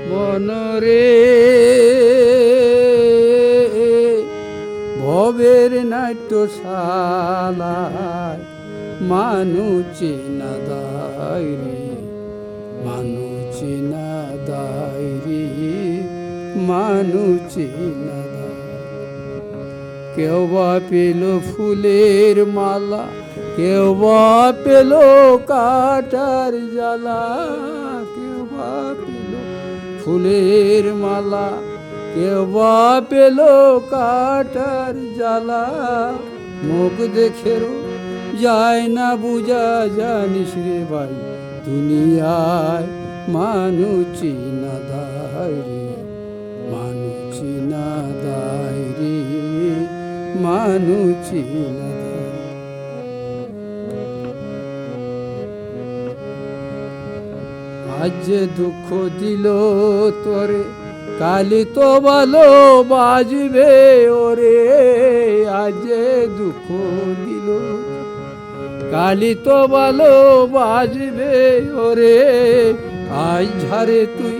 বনরে ভবের নাট্যশালায় মানুষে না দায়রে, মানুষে না দায়রে, মানুষে না দায়। কেউ বা পেল ফুলের মালা, কেউ বা পেল কাটার জ্বালা, কেউ বা পেল ফুলের মালা, কেউ বা পেল কাটার জ্বালা। মুখ দেখেরও যায় না বুঝা, জানিস রে ভাই দুনিয়ায় মানুষই না দায় রে, মানুষই না দায় রে, মানুষই না দায়। আজ যে দুঃখ দিল তোরে, কালি তো ভালো বাজবে ওরে। আজ যে দুঃখ দিল, কালি তো ভালো বাজবে ওরে। আজ ঝাড়ে তুই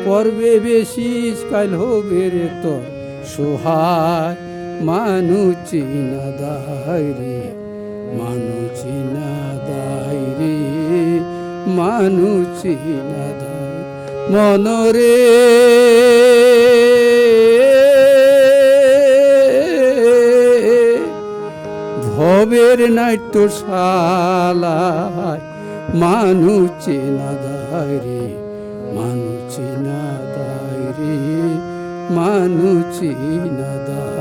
পড়বে বেশি, কাল হবে রে তোর সোহায়। মানুষই না দায় রে, মানুষই না দায় রে, মানুষই না দায়। মনরে ভবের নাট্যশালায় মানুষে না দায় রে, মানুষে না দায় রে, মানুষে না দায়।